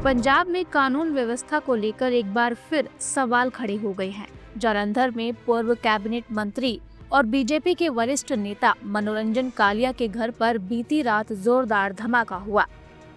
पंजाब में कानून व्यवस्था को लेकर एक बार फिर सवाल खड़े हो गए हैं। जालंधर में पूर्व कैबिनेट मंत्री और बीजेपी के वरिष्ठ नेता मनोरंजन कालिया के घर पर बीती रात जोरदार धमाका हुआ।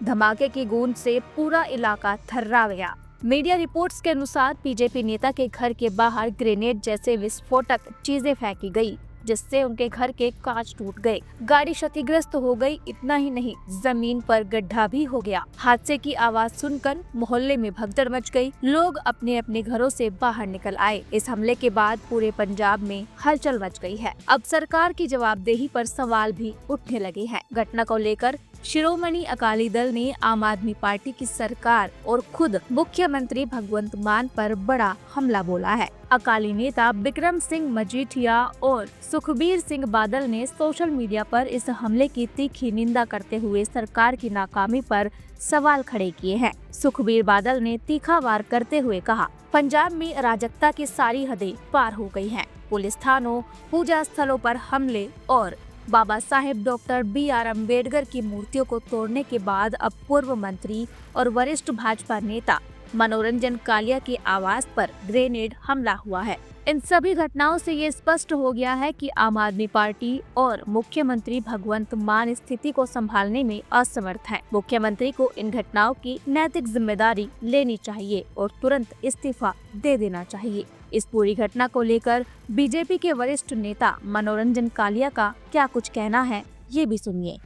धमाके की गूंज से पूरा इलाका थर्रा गया। मीडिया रिपोर्ट्स के अनुसार बीजेपी नेता के घर के बाहर ग्रेनेड जैसे विस्फोटक चीजें फेंकी गई, जिससे उनके घर के कांच टूट गए, गाड़ी क्षतिग्रस्त हो गई। इतना ही नहीं, जमीन पर गड्ढा भी हो गया। हादसे की आवाज सुनकर मोहल्ले में भगदड़ मच गई। लोग अपने अपने घरों से बाहर निकल आए। इस हमले के बाद पूरे पंजाब में हलचल मच गई है। अब सरकार की जवाबदेही पर सवाल भी उठने लगे हैं। घटना को लेकर शिरोमणि अकाली दल ने आम आदमी पार्टी की सरकार और खुद मुख्यमंत्री भगवंत मान पर बड़ा हमला बोला है। अकाली नेता बिक्रम सिंह मजीठिया और सुखबीर सिंह बादल ने सोशल मीडिया पर इस हमले की तीखी निंदा करते हुए सरकार की नाकामी पर सवाल खड़े किए हैं। सुखबीर बादल ने तीखा वार करते हुए कहा, पंजाब में अराजकता की सारी हदें पार हो गई हैं। पुलिस थानों, पूजा स्थलों पर हमले और बाबा साहेब डॉक्टर BR अम्बेडकर की मूर्तियों को तोड़ने के बाद अब पूर्व मंत्री और वरिष्ठ भाजपा नेता मनोरंजन कालिया के आवास पर ग्रेनेड हमला हुआ है। इन सभी घटनाओं से ये स्पष्ट हो गया है कि आम आदमी पार्टी और मुख्यमंत्री भगवंत मान स्थिति को संभालने में असमर्थ है। मुख्यमंत्री को इन घटनाओं की नैतिक जिम्मेदारी लेनी चाहिए और तुरंत इस्तीफा दे देना चाहिए। इस पूरी घटना को लेकर बीजेपी के वरिष्ठ नेता मनोरंजन कालिया का क्या कुछ कहना है, ये भी सुनिए।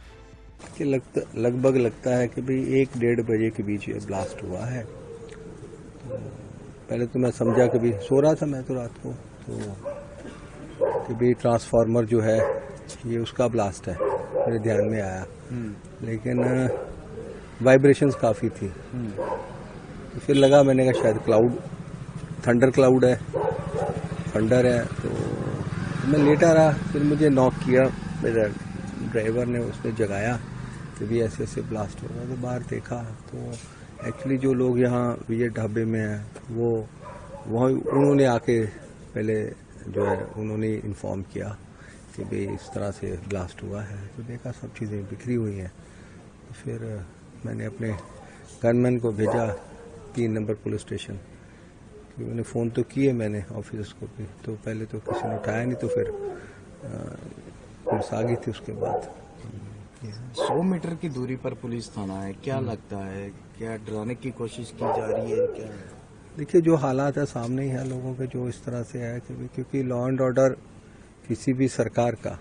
लगभग लगता है कि भाई 1-1:30 बजे के बीच ये ब्लास्ट हुआ है। पहले तो मैं समझा कि भी सो रहा था मैं तो रात को, तो कि भी ट्रांसफार्मर जो है ये उसका ब्लास्ट है, मेरे ध्यान में आया। लेकिन वाइब्रेशंस काफ़ी थी, तो फिर लगा, मैंने कहा शायद थंडर क्लाउड है, थंडर है। तो मैं लेटा रहा, फिर मुझे नॉक किया, मेरा ड्राइवर ने उसने जगाया कि भी ऐसे ऐसे ब्लास्ट हो रहा है। तो बाहर देखा तो एक्चुअली जो लोग यहाँ विजय ढाबे में हैं वो वहाँ उन्होंने आके पहले जो है उन्होंने इन्फॉर्म किया कि भाई इस तरह से ब्लास्ट हुआ है। तो देखा सब चीज़ें बिखरी हुई हैं। तो फिर मैंने अपने गनमैन को भेजा 3 नंबर पुलिस स्टेशन। मैंने फ़ोन तो किए मैंने ऑफिसर्स को भी, तो पहले तो किसी ने उठाया नहीं, तो फिर पुलिस आ गई थी उसके बाद। 100 मीटर की दूरी पर पुलिस थाना है, क्या लगता है, क्या डराने की कोशिश की जा रही है क्या? देखिए, जो हालात है सामने ही है लोगों के, जो इस तरह से है क्योंकि लॉ एंड ऑर्डर किसी भी सरकार का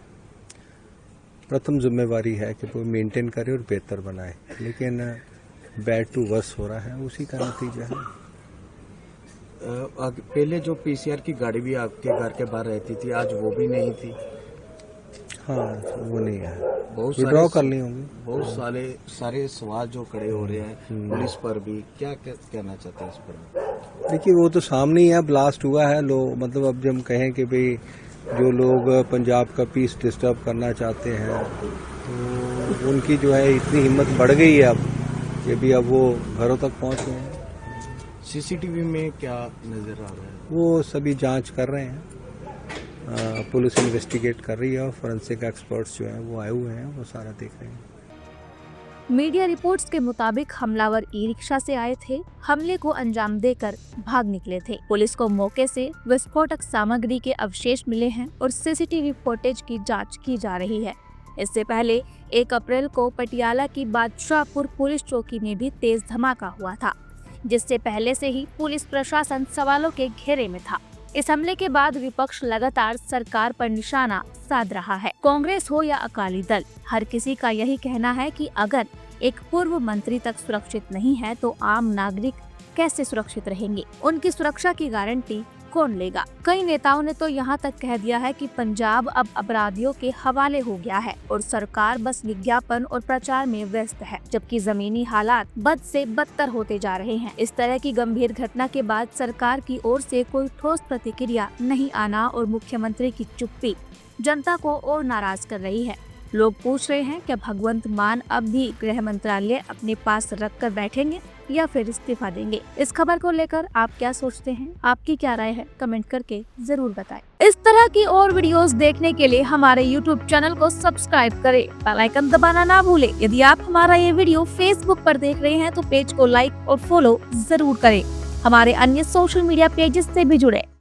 प्रथम जिम्मेवारी है कि वो मेंटेन करे और बेहतर बनाए। लेकिन बैड टू वर्स हो रहा है, उसी का नतीजा है। पहले जो PCR की गाड़ी भी आपके घर के बाहर रहती थी, आज वो भी नहीं थी। हाँ, वो नहीं है, बहुत विड्रॉ करनी होगी। बहुत सारे सवाल जो खड़े हो रहे हैं पुलिस पर भी, क्या कहना चाहते हैं इस पर? देखिए, वो तो सामने ही है, ब्लास्ट हुआ है। मतलब अब जब हम कहें कि भाई जो लोग पंजाब का पीस डिस्टर्ब करना चाहते हैं, तो उनकी जो है इतनी हिम्मत बढ़ गई है अब कि भी अब वो घरों तक पहुंच गए हैं। CCTV में क्या नजर आ रहा है? वो सभी जांच कर रहे हैं, पुलिस इन्वेस्टिगेट कर रही है और फोरेंसिक एक्सपर्ट्स जो हैं वो आए हुए हैं, वो सारा देख रहे हैं। मीडिया रिपोर्ट्स के मुताबिक हमलावर ई-रिक्शा से आए थे, हमले को अंजाम देकर भाग निकले थे। पुलिस को मौके से विस्फोटक सामग्री के अवशेष मिले हैं और CCTV फुटेज की जांच की जा रही है। इससे पहले 1 अप्रैल को पटियाला की बादशाहपुर पुलिस चौकी में भी तेज धमाका हुआ था, जिससे पहले से ही पुलिस प्रशासन सवालों के घेरे में था। इस हमले के बाद विपक्ष लगातार सरकार पर निशाना साध रहा है। कांग्रेस हो या अकाली दल, हर किसी का यही कहना है कि अगर एक पूर्व मंत्री तक सुरक्षित नहीं है तो आम नागरिक कैसे सुरक्षित रहेंगे? उनकी सुरक्षा की गारंटी कौन लेगा? कई नेताओं ने तो यहाँ तक कह दिया है कि पंजाब अब अपराधियों के हवाले हो गया है और सरकार बस विज्ञापन और प्रचार में व्यस्त है, जबकि जमीनी हालात बद से बदतर होते जा रहे हैं। इस तरह की गंभीर घटना के बाद सरकार की ओर से कोई ठोस प्रतिक्रिया नहीं आना और मुख्यमंत्री की चुप्पी जनता को और नाराज कर रही है। लोग पूछ रहे हैं, क्या भगवंत मान अब भी गृह मंत्रालय अपने पास रख कर बैठेंगे? या फिर इस्तीफा देंगे। इस खबर को लेकर आप क्या सोचते हैं, आपकी क्या राय है, कमेंट करके जरूर बताएं। इस तरह की और वीडियोस देखने के लिए हमारे YouTube चैनल को सब्सक्राइब करें, बेल आइकन दबाना ना भूलें। यदि आप हमारा ये वीडियो Facebook पर देख रहे हैं तो पेज को लाइक और फॉलो जरूर करें। हमारे अन्य सोशल मीडिया पेजेस से भी जुड़े।